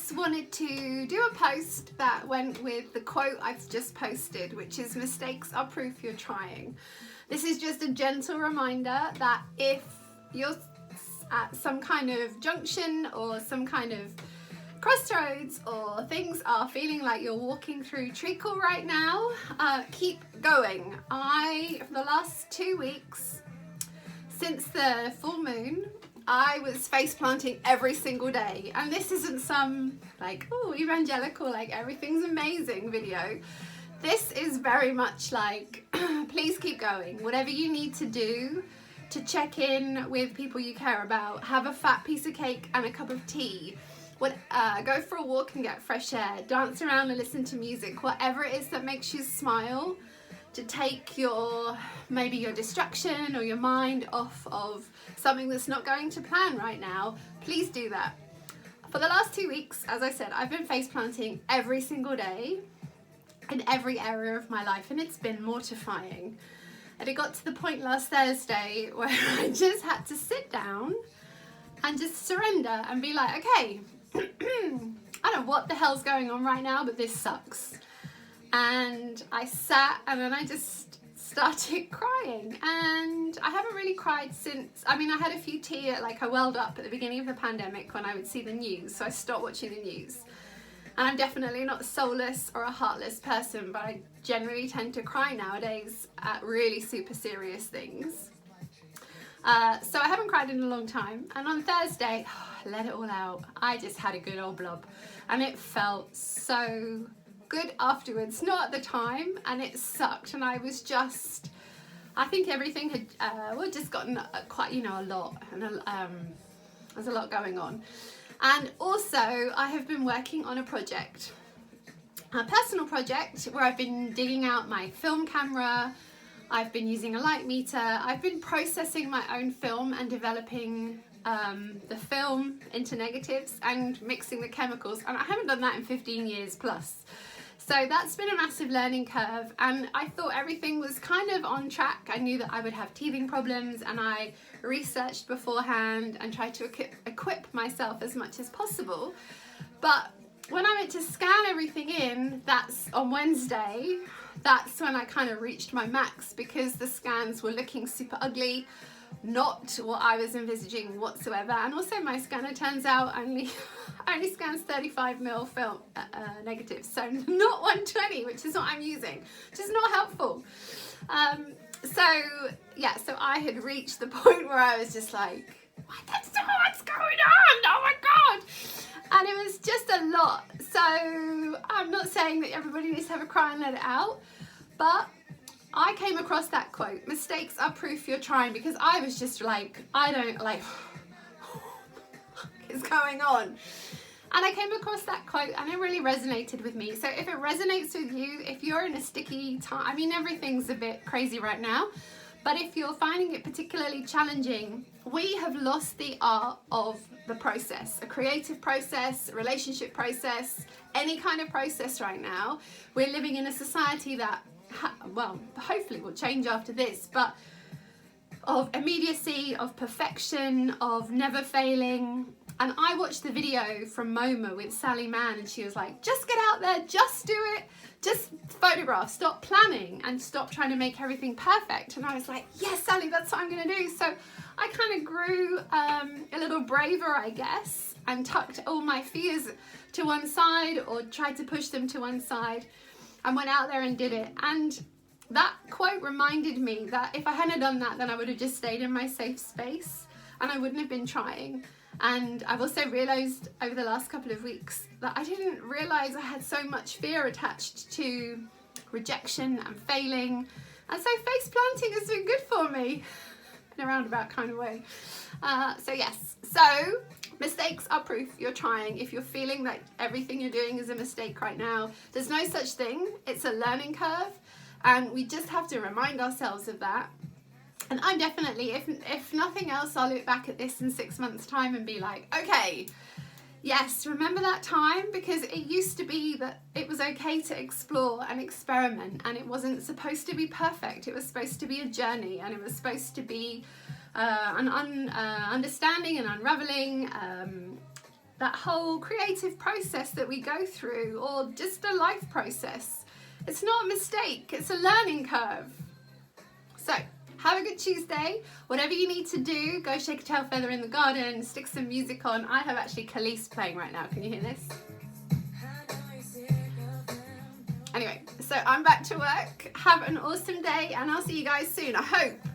just wanted to do a post that went with the quote I've just posted, which is mistakes are proof you're trying. This is just a gentle reminder that if you're at some kind of junction or some kind of crossroads, or things are feeling like you're walking through treacle right now, keep going. For the last 2 weeks, since the full moon, I was face planting every single day. And this isn't some like, oh, evangelical, like everything's amazing video. This is very much like, please keep going. Whatever you need to do to check in with people you care about, have a fat piece of cake and a cup of tea. Go for a walk and get fresh air, dance around and listen to music, whatever it is that makes you smile, to take maybe your distraction or your mind off of something that's not going to plan right now. Please do that. For the last 2 weeks, as I said, I've been face planting every single day in every area of my life, and it's been mortifying. And it got to the point last Thursday where I just had to sit down and just surrender and be like, okay, I don't know what the hell's going on right now, but this sucks. And I sat and then I just started crying, and I haven't really cried since, I had a few tears, like I welled up at the beginning of the pandemic when I would see the news, so I stopped watching the news. And I'm definitely not a soulless or a heartless person, but I generally tend to cry nowadays at really super serious things. So I haven't cried in a long time, and on Thursday, I let it all out. I just had a good old blob, and it felt so good afterwards, not at the time, and it sucked, and I was just, I think everything had just gotten quite, a lot, and there's a lot going on. And also I have been working on a project, a personal project, where I've been digging out my film camera. I've been using a light meter. I've been processing my own film and developing the film into negatives and mixing the chemicals, and I haven't done that in 15 years plus. So that's been a massive learning curve, and I thought everything was kind of on track. I knew that I would have teething problems, and I researched beforehand and tried to equip myself as much as possible. But when I went to scan everything in, that's on Wednesday, that's when I kind of reached my max, because the scans were looking super ugly, not what I was envisaging whatsoever. And also my scanner turns out only scans 35mm film negatives, so not 120, which is what I'm using, which is not helpful. So I had reached the point where I was just like, what's going on? Oh my God. And it was just a lot. So I'm not saying that everybody needs to have a cry and let it out, but I came across that quote, mistakes are proof you're trying, because I was just like, what is going on? And I came across that quote and it really resonated with me. So if it resonates with you, if you're in a sticky time, everything's a bit crazy right now, but if you're finding it particularly challenging, we have lost the art of the process, a creative process, a relationship process, any kind of process right now. We're living in a society that, hopefully will change after this, but of immediacy, of perfection, of never failing. And I watched the video from MoMA with Sally Mann, and she was like, just get out there, just do it, just photograph, stop planning and stop trying to make everything perfect. And I was like, yes, Sally, that's what I'm gonna do. So I kind of grew a little braver, I guess, and tucked all my fears to one side, or tried to push them to one side, and went out there and did it. And that quote reminded me that if I hadn't done that, then I would have just stayed in my safe space and I wouldn't have been trying. And I've also realised over the last couple of weeks that I didn't realise I had so much fear attached to rejection and failing. And so face planting has been good for me in a roundabout kind of way. So mistakes are proof you're trying. If you're feeling that everything you're doing is a mistake right now, there's no such thing. It's a learning curve, and we just have to remind ourselves of that. And I'm definitely, if nothing else, I'll look back at this in 6 months' time and be like, okay, yes, remember that time? Because it used to be that it was okay to explore and experiment, and it wasn't supposed to be perfect. It was supposed to be a journey, and it was supposed to be an understanding and unraveling, that whole creative process that we go through, or just a life process. It's not a mistake, it's a learning curve. So, have a good Tuesday. Whatever you need to do, go shake a tail feather in the garden, stick some music on. I have actually Khalees playing right now. Can you hear this? Anyway, so I'm back to work. Have an awesome day, and I'll see you guys soon. I hope.